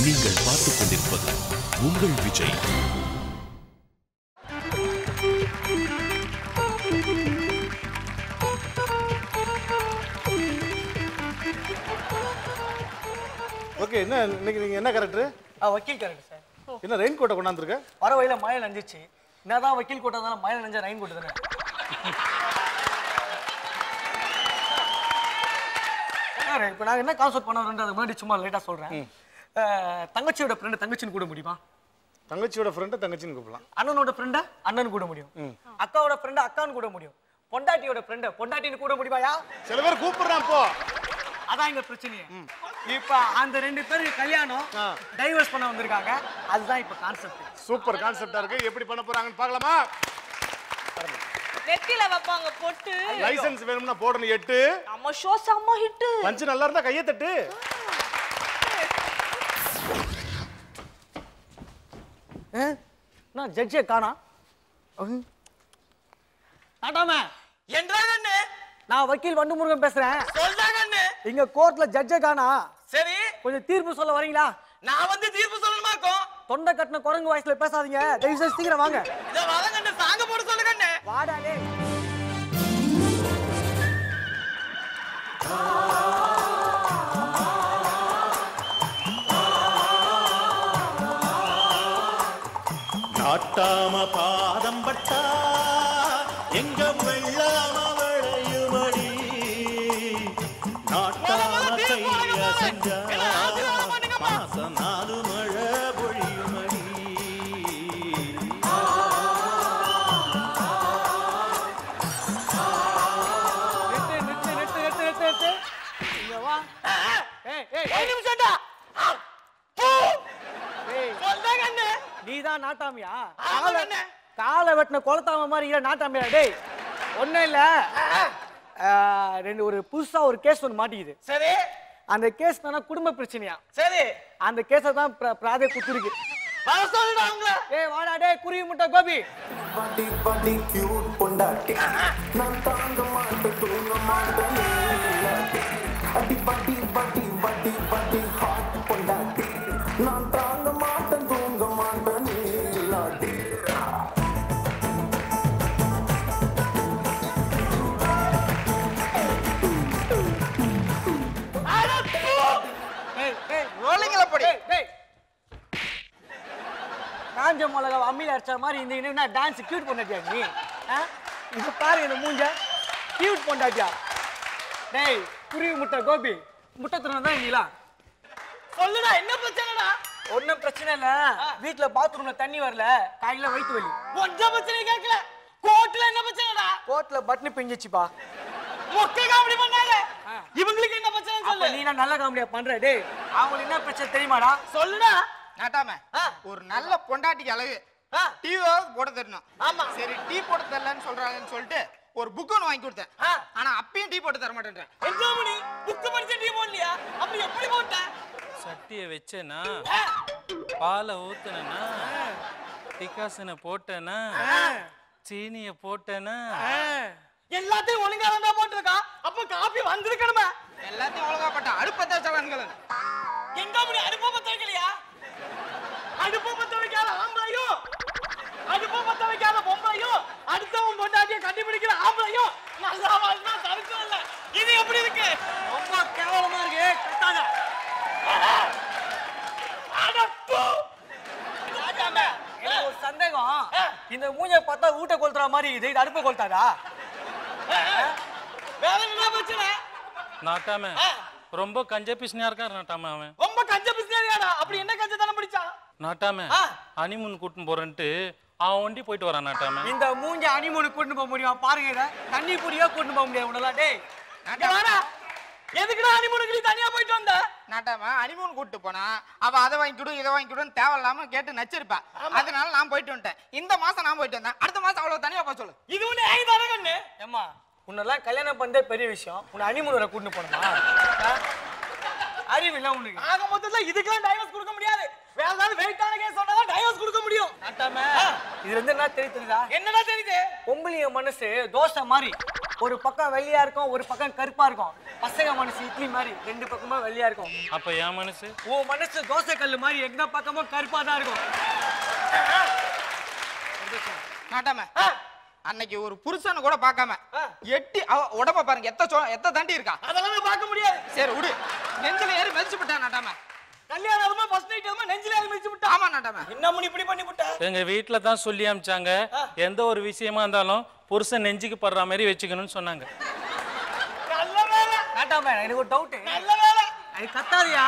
நீங்கள் பார்த்துக் கொண்டிருப்பது உங்கள் விஜய். ஓகே, என்ன இன்னைக்கு நீங்க என்ன கரெக்டர்? வக்கீல் கேரக்டர் சார். என்ன ரெயின் கோட்டை கொண்டாந்துருக்க? வர வழியில மழை நஞ்சிச்சு. என்னதான் வக்கீல் கோட்டை தானே, மழை நஞ்சா ரெயின் கோட்டை தானே. இப்போ நாங்கள் என்ன கான்செப்ட் பண்ண வரேன் முன்னாடி சும்மா லைட்டாக சொல்கிறேன். தங்கச்சியோட ஃப்ரெண்டு தங்கச்சின்னு கூட முடியுமா? தங்கச்சியோட ஃப்ரெண்டை தங்கச்சின்னு கூப்பிடலாம். அண்ணனோட ஃப்ரெண்டை அண்ணன் கூட முடியும். அக்காவோட ஃப்ரெண்டை அக்கான்னு கூட முடியும். பொண்டாட்டியோட ஃப்ரெண்டை பொண்டாட்டின்னு கூட முடியுமாயா? சில பேர் கூப்பிடுறான். இப்போ அதான் எங்க பிரச்சனையே. இப்ப அந்த ரெண்டு பேருக்கு கல்யாணம் டைவர்ஸ் பண்ண வந்திருக்காங்க. அதுதான் இப்ப கான்செப்ட். சூப்பர் கான்செப்டா இருக்கு. எப்படி பண்ண போறாங்கன்னு பார்க்கலாமா? நெத்தில வைப்பாங்க பொட்டு. லைசென்ஸ் வேணும்னா போடணும் 8. நம்ம ஷோ செம்ம ஹிட். பஞ்சு நல்லா இருந்தா கையை தட்டு. நான் ஜட்ஜே காணா. ஆட்டாம என்றாங்கன்னு நான் வக்கீல் வண்டு முருகன் பேசுறேன். சொல்றாங்கன்னு இங்க கோர்ட்ல ஜட்ஜே காணா. சரி, கொஞ்சம் தீர்ப்பு சொல்ல வரீங்களா? நான் வந்து தீர்ப்பு சொல்லணுமாக்கும். தொண்டை கட்டின குரங்கு வாய்ஸ்ல பேசாதீங்க. தயவு செய்து சீக்கிரம் வாங்க. இத வரங்கன்னு சாங்க போட சொல்லுங்கன்னு. வாடாலே. நாட்டாம பாதம் பட்டா எங்க வெள்ளாம விளையுமடி. நாட்டாம கைய செஞ்சா மாசம் 4 மழை பொழியுமடி. நிறுத்து. இங்க வா. ஒரு நிமிஷம்டா. சொல்றாங்கன்னு நீதான் நாட்டாமியா? ஆமாண்ணே. காலை வெட்டின கொளத்தாம மாதிரி இல்ல நாட்டாமியா? டேய் ஒண்ணும் இல்ல. ஒரு புதுசா ஒரு கேஸ் ஒன்று மாட்டிக்குது. சரி அந்த கேஸ் தானே குடும்ப பிரச்சனையா? சரி, அந்த கேஸை தான் பிராதே குத்துருக்கு. வர சொல்லுடா அவங்கள. ஏய் வாடா டேய் குருவி முட்டை கோபி. பட்டி பட்டி கியூட் பொண்டாட்டி நான் தாங்க மாட்டேன் தூங்க மாட்டேன். அடி பட்டி பட்டி பட்டி பட்டி ஹாட் பொண்டாட்டி நான் தாங்க மாட்டேன் தூங்க மாட்டேன். ரோலிங்ல படி. காஞ்ச மிளகா அம்மியில அரைச்ச மாதிரி இந்த என்ன டான்ஸ் கியூட் பொண்டாட்டியா நீ? இப்ப பாரு இந்த மூஞ்ச கியூட் பொண்டாட்டியா? டேய் குருவி முட்டை கோபி முட்டை திறனா தான் நீலா. சொல்லுடா என்ன பிரச்சனைடா? ஒன்னும் பிரச்சனை இல்ல. வீட்டுல பாத்ரூம்ல தண்ணி வரல, காலையில வயிற்று வலி. ஒன்ற பிரச்சனை கேட்கல. கோர்ட்ல என்ன பிரச்சனைடா? கோர்ட்ல பட்னி பிஞ்சிச்சுப்பா. மொக்க காமெடி பண்ணாங்க. இவங்களுக்கு என்ன பிரச்சனை அப்ப சொல்லு. நீ நல்ல காமெடியா பண்ற. டேய் அவங்களுக்கு என்ன பிரச்சனை தெரியுமாடா? சொல்லுடா. நாட்டாம ஒரு நல்ல பொண்டாட்டிக்கு அழகு டிவி போட தரணும். ஆமா. சரி, டீ போட்டு தரலன்னு சொல்றாங்கன்னு சொல்லிட்டு ஒரு புக் ஒன்று வாங்கி கொடுத்தேன். ஆனா அப்பயும் டீ போட்டு தர மாட்டேன்றேன். எக்ஸாமனி புக் படிச்ச டீ போடலையா? அப்படி எப்படி போட்ட? சட்டியை வச்சேனா, பாலை ஊத்துனா, டிகாசனை போட்டேனா, சீனிய போட்டேனா, எல்லாத்தையும் ஒழுங்கா தான் போட்டுருக்கா. அப்ப காபி வந்திருக்கணுமே. எல்லாத்தையும் ஒழுங்கா போட்டா அடுப்பத்தை வச்சவன்களன். எங்க அப்படி அடுப்ப பத்த வைக்கலையா? அடுப்ப பத்த வைக்காத ஆம்பளையும் அடுப்ப பத்த வைக்காத பொம்பளையும் அடுத்தவன் பொண்டாட்டியை கண்டுபிடிக்கிற ஆம்பளையும் நல்லா வாழ்ந்தா தடுக்கல இல்ல. இது எப்படி இருக்கு? ரொம்ப கேவலமா இருக்கு. கட்டாத. அடப்பு. எனக்கு ஒரு சந்தேகம். இந்த மூஞ்ச பார்த்தா ஊட்ட கொளுத்துற மாதிரி இது. இது அடுப்ப கொளுத்தாதா? வேற என்ன பிரச்சனை? நாட்டாம ரொம்ப கஞ்ச பிஸ்னியா இருக்காரு நாட்டாம. அவன் ரொம்ப கஞ்ச பிசினரியாடா. அப்படி என்ன கஞ்சத்தனம் பிடிச்சான்? நாட்டாம ஹனிமூன் கூட்டின்னு போறேன்ட்டு அவன் ஒண்டி போயிட்டு வரான் நாட்டாம. இந்த மூஞ்ச ஹனிமூனுக்கு கூட்டிட்டு போக முடியுமா? பாருங்க இத. தண்ணி புடியோ கூட்டிட்டு போக முடியாது உடனே. டேய் வாடா. எதுக்குடா ஹனிமூனுக்கு தனியா போயிட்டு வந்த? நாட்டாம ஹனிமூன் கூட்டு போனா அவ அதை வாங்கி கொடு இதை வாங்கி கொடுன்னு தேவையில்லாம கேட்டு நச்சிருப்பா. அதனால நான் போயிட்டு வந்துட்டேன். இந்த மாசம் நான் போயிட்டு வந்தேன். அடுத்த மாசம் அவ்வளவு தனியா போக சொல்லு. இது ஒண்ணு ஏய் தரகன்னு. ஏம்மா உன்னெல்லாம் கல்யாணம் பண்ணதே பெரிய விஷயம். உன்னை ஹனிமூன் வர கூட்டிட்டு போணுமா? அறிவு இல்ல உனக்கு. ஆக மொத்தத்துல இதுக்கெல்லாம் டைவர்ஸ் கொடுக்க முடியாது. வேற ஏதாவது வெயிட்டான கேஸ் சொன்னா தான் டைவர்ஸ் கொடுக்க முடியும். நாட்டாம இதுல இருந்து என்ன தெரியுதா? என்னடா தெரியுது? பொம்பளைய மனசு தோசை மாதிரி. ஒரு பக்கம் வெள்ளையா இருக்கும் ஒரு பக்கம் கருப்பா இருக்கும். பசங்க மனசு இட்லி மாதிரி 2 பக்கமும் வெள்ளையா இருக்கும். அப்ப என் மனசு உன் மனசு தோசை கல்லு மாதிரி எந்த பக்கமும் கருப்பா தான் இருக்கும். நாட்டாம அன்னைக்கு ஒரு புருஷனை கூட பார்க்காம எட்டி உடம்ப பாருங்க எத்த தாண்டி இருக்கா. அதெல்லாம் பார்க்க முடியாது. சரி விடு. நெஞ்சில ஏறி மிதிச்சு விட்டா நாட்டாம. கல்யாணம் ஆகுமா ஃபர்ஸ்ட் நைட் ஆகுமா நெஞ்சில ஏறி மிதிச்சு விட்டா. ஆமா நாட்டாம. என்ன முனி இப்படி பண்ணி விட்டா? எங்க வீட்டுல தான் சொல்லி அமிச்சாங்க, எந்த ஒரு விஷயமா இருந்தாலும் புருஷன் நெஞ்சுக்கு படுற மாதிரி வச்சுக்கணும்னு சொன்னாங்க. நல்ல வேலை. நாட்டாம எனக்கு ஒரு டவுட். நல்ல வேலை. அது கத்தாதியா?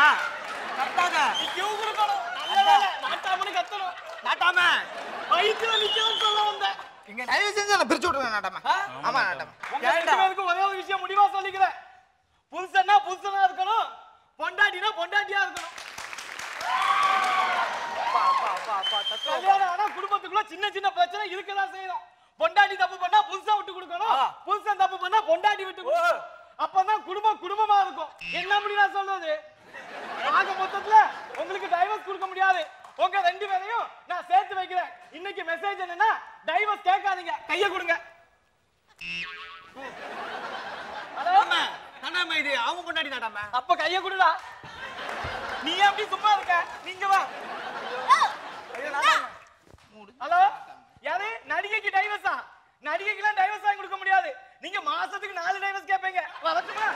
கத்தாத. நீ கியூ கொடுக்கணும். நல்ல வேலை. நாட்டாமனு கத்தணும். நாட்டாம வயித்துல நிக்கணும் சொல்ல வந்தேன். இங்க தயவு செஞ்சு என்ன பிரிச்சு விட்டுருங்க நாட்டாம. ஆமா நாட்டாம. உங்க ரெண்டு பேருக்கு ஒரே ஒரு விஷயம் முடிவா சொல்லிக்கிறேன். புருஷனா புருஷனா இருக்கணும், பொண்டாட்டினா பொண்டாட்டியா இருக்கணும். கல்யாணம் ஆனா குடும்பத்துக்குள்ள சின்ன சின்ன பிரச்சனை இருக்கதான் செய்யணும். பொண்டாட்டி தப்பு பண்ணா புருஷன் விட்டு கொடுக்கணும், புருஷன் தப்பு பண்ணா பொண்டாட்டி விட்டு கொடுக்கணும். அப்பதான் குடும்பம் குடும்பமா இருக்கும். என்ன முடியும் நான் சொல்றது? ஆக மொத்தத்துல உங்களுக்கு டைவர்ஸ் கொடுக்க முடியாது. உங்க 2 பேரையும் நான் சேர்த்து வைக்கிறேன். இன்னைக்கு மெசேஜ் என்னன்னா, டைவர்ஸ் கேட்காதீங்க, கைய கொடுங்க. நாட்டாம இது அவங்க பொண்டாட்டி நாட்டாம. அப்ப கைய கொடுடா. நீ எப்படி சும்மா இருக்க? நீங்க வா. ஹலோ, யாரு? நடிகைக்கு டைவர்ஸா? நடிகைக்குலாம் டைவர்ஸ் வாங்கி கொடுக்க முடியாது. நீங்க மாசத்துக்கு 4 டைவர்ஸ் கேட்பீங்க. வரட்டுமா?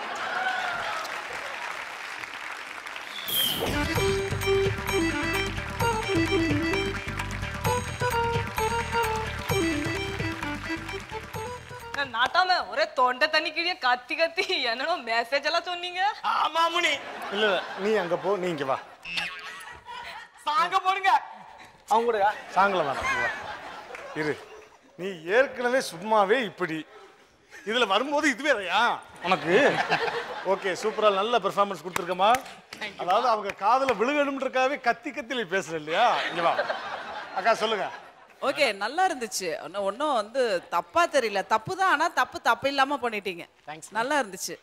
நாட்டாம ஒரே தொண்டை தண்ணி கிழிய கத்தி கத்தி என்னடோ மெசேஜ் எல்லாம் சொன்னீங்க. ஆமா முனி. இல்ல நீ அங்க போ, நீ இங்க வா. சாங்க போடுங்க. அவங்க கூட சாங்கல வேணாம், இங்க வா. இரு. நீ ஏற்கனவே சும்மாவே இப்படி இதுல வரும்போது இதுவேறையா உனக்கு? ஓகே, சூப்பரா நல்ல பெர்ஃபார்மன்ஸ் கொடுத்துருக்கமா. அதாவது அவங்க காதுல விழுகணும்ன்றக்காகவே கத்தி கத்தி நீ பேசுற இல்லையா? இங்க வா அக்கா, சொல்லுங்க. ஓகே, நல்லா இருந்துச்சு. ஒன்றும் வந்து தப்பா தெரியல. தப்பு தான், ஆனா தப்பு இல்லாம பண்ணிட்டீங்க. நல்லா இருந்துச்சு.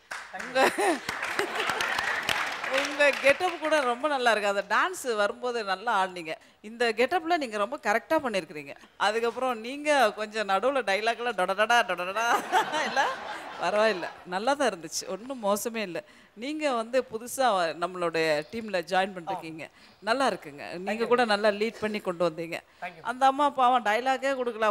உங்க கெட்டப் கூட ரொம்ப நல்லா இருக்கு. அந்த டான்ஸ் வரும்போது நல்லா ஆடினீங்க. இந்த கெட்டப்ல நீங்க ரொம்ப கரெக்டா பண்ணிருக்கீங்க. அதுக்கப்புறம் நீங்க கொஞ்சம் நடுவில் டைலாக்லாம் டொடடா டொடடா இல்லை, பரவாயில்ல, நல்லா தான் இருந்துச்சு. ஒன்றும் மோசமே இல்லை. நீங்க வந்து புதுசா நம்மளுடைய டீம்ல ஜாயின் பண்ணிருக்கீங்க. நல்லா இருக்குங்க. நீங்க கூட நல்லா லீட் பண்ணி கொண்டு வந்தீங்க. அந்த அம்மா பாவம் டைலாக்கே கொடுக்கல.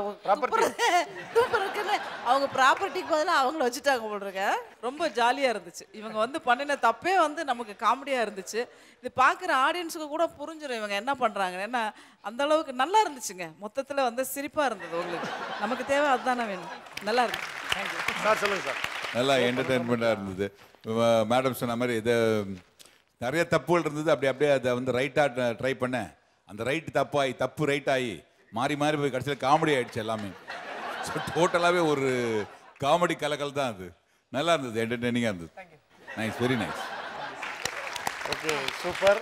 சூப்பர் இருக்குன்னு அவங்க ப்ராப்பர்ட்டிக்கு பதிலாக அவங்கள வச்சுட்டாங்க போடுறங்க. ரொம்ப ஜாலியா இருந்துச்சு. இவங்க வந்து பண்ணின தப்பே வந்து நமக்கு காமெடியா இருந்துச்சு. இது பார்க்குற ஆடியன்ஸுக்கு கூட புரிஞ்சிடும் இவங்க என்ன பண்றாங்க. ஏன்னா அந்த அளவுக்கு நல்லா இருந்துச்சுங்க. மொத்தத்துல வந்து சிரிப்பா இருந்தது. உங்களுக்கு நமக்கு தேவை அதுதானே வேணும். நல்லா இருக்கு. சார் சொல்லுங்க சார். நல்லா என்டர்டெயின்மெண்ட்டாக இருந்தது. மேடம் சொன்ன மாதிரி இது நிறைய தப்புகள் இருந்தது. அப்படியே அதை வந்து ரைட்டாக ட்ரை பண்ணேன். அந்த ரைட்டு தப்பாகி தப்பு ரைட் ஆகி மாறி மாறி போய் கடைசியில் காமெடி ஆகிடுச்சு எல்லாமே. ஸோ டோட்டலாகவே ஒரு காமெடி கலக்கல் தான் அது. நல்லா இருந்தது, என்டர்டெய்னிங்காக இருந்தது. Nice, very nice. Okay, super.